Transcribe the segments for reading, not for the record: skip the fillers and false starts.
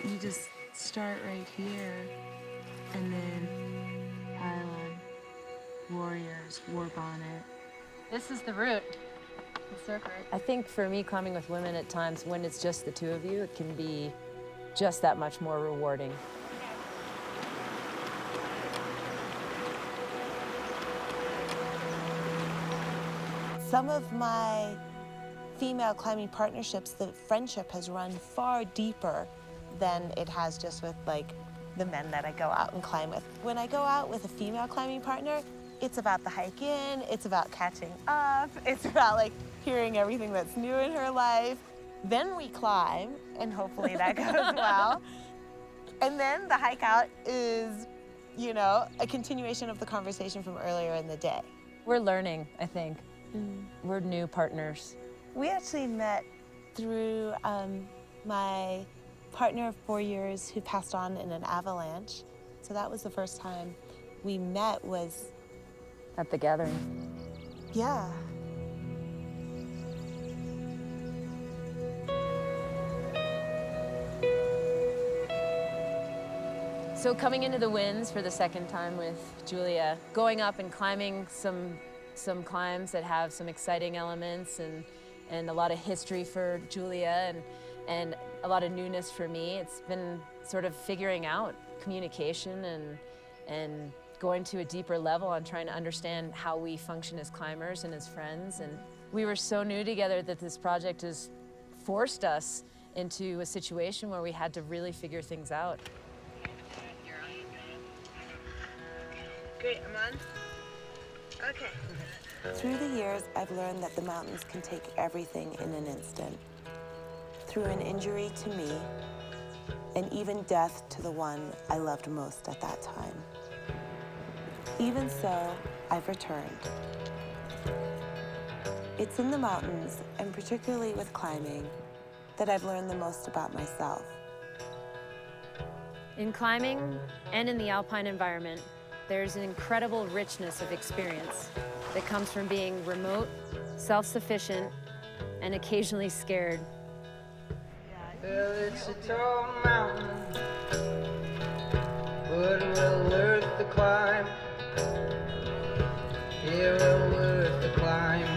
you just start right here, and then pylon, warriors, war bonnet. This is the route, the circuit. I think for me, climbing with women at times, when it's just the two of you, it can be just that much more rewarding. Some of my female climbing partnerships, the friendship has run far deeper than it has just with like the men that I go out and climb with. When I go out with a female climbing partner, it's about the hike in, it's about catching up, it's about like hearing everything that's new in her life. Then we climb, and hopefully that goes well. And then the hike out is, you know, a continuation of the conversation from earlier in the day. We're learning, I think. We're new partners. We actually met through my partner of 4 years who passed on in an avalanche. So that was the first time we met was... At the gathering. Yeah. So coming into the winds for the second time with Julia, going up and climbing some climbs that have some exciting elements and a lot of history for Julia and a lot of newness for me. It's been sort of figuring out communication and going to a deeper level on trying to understand how we function as climbers and as friends. And we were so new together that this project has forced us into a situation where we had to really figure things out. Great, I'm on? Okay. Through the years, I've learned that the mountains can take everything in an instant. Through an injury to me, and even death to the one I loved most at that time. Even so, I've returned. It's in the mountains, and particularly with climbing, that I've learned the most about myself. In climbing and in the alpine environment, there's an incredible richness of experience that comes from being remote, self-sufficient, and occasionally scared. Well, it's a tall mountain, but well worth the climb. Yeah, well worth the climb.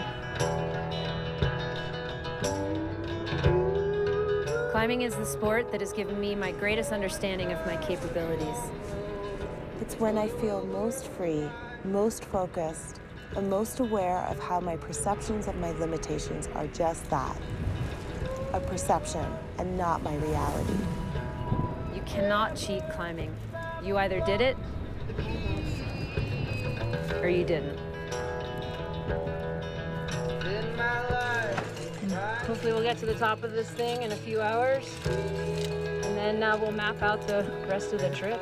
Climbing is the sport that has given me my greatest understanding of my capabilities. It's when I feel most free, most focused, and most aware of how my perceptions of my limitations are just that, a perception and not my reality. You cannot cheat climbing. You either did it or you didn't. In my life, Hopefully we'll get to the top of this thing in a few hours, and then we'll map out the rest of the trip.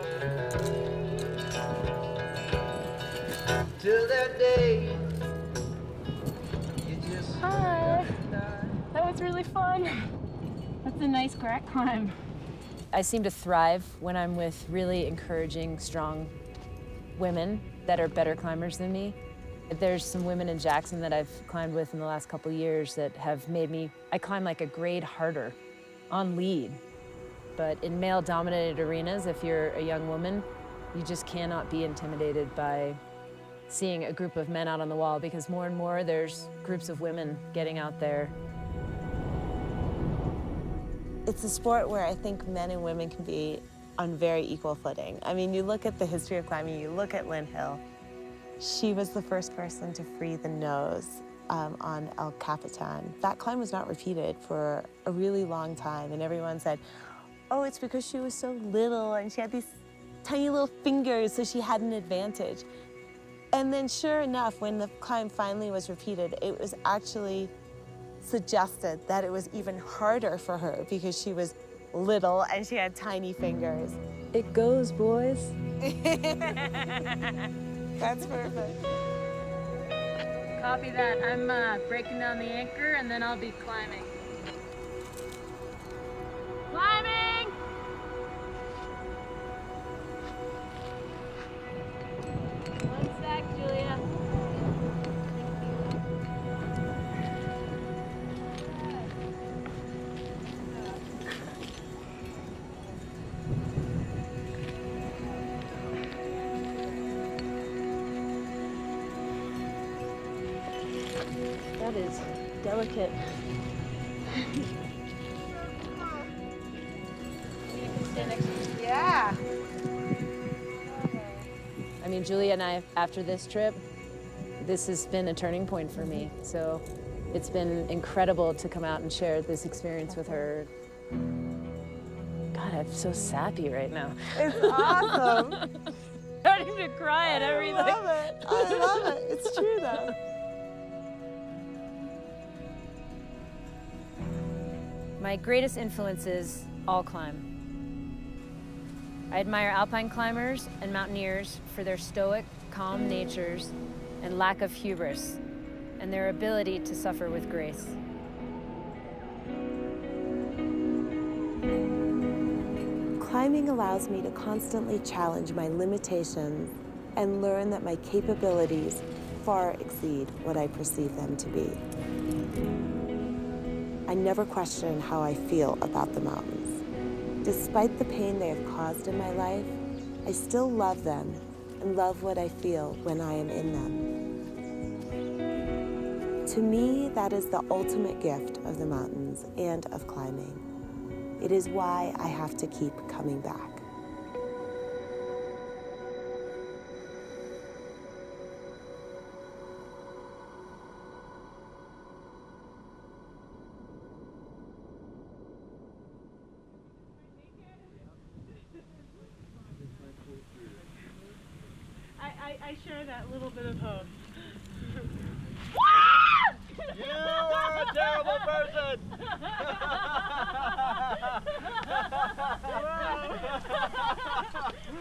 till that day, you just... Hi. That was really fun. That's a nice crack climb. I seem to thrive when I'm with really encouraging, strong women that are better climbers than me. There's some women in Jackson that I've climbed with in the last couple of years that have made me, I climb like a grade harder on lead. But in male-dominated arenas, if you're a young woman, you just cannot be intimidated by seeing a group of men out on the wall, because more and more there's groups of women getting out there. It's a sport where I think men and women can be on very equal footing. I mean, you look at the history of climbing, you look at Lynn Hill. She was the first person to free the nose on El Capitan. That climb was not repeated for a really long time, and everyone said, oh, it's because she was so little and she had these tiny little fingers, so she had an advantage. And then sure enough, when the climb finally was repeated, it was actually suggested that it was even harder for her because she was little and she had tiny fingers. It goes, boys. That's perfect. Copy that. I'm breaking down the anchor and then I'll be climbing. Climbing! One sec, Julia. delicate. Yeah. I mean, Julia and I, after this trip, this has been a turning point for me. So it's been incredible to come out and share this experience with her. God, I'm so sappy right now. It's awesome. Starting to cry at everything. I love it. I love it. It's true though. My greatest influences all climb. I admire alpine climbers and mountaineers for their stoic, calm natures and lack of hubris, and their ability to suffer with grace. Climbing allows me to constantly challenge my limitations and learn that my capabilities far exceed what I perceive them to be. I never question how I feel about the mountains. Despite the pain they have caused in my life, I still love them and love what I feel when I am in them. To me, that is the ultimate gift of the mountains and of climbing. It is why I have to keep coming back. I share that little bit of hope. You are a terrible person!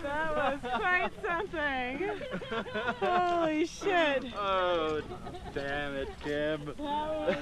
That was quite something. Holy shit. Oh, damn it, Kim. That was...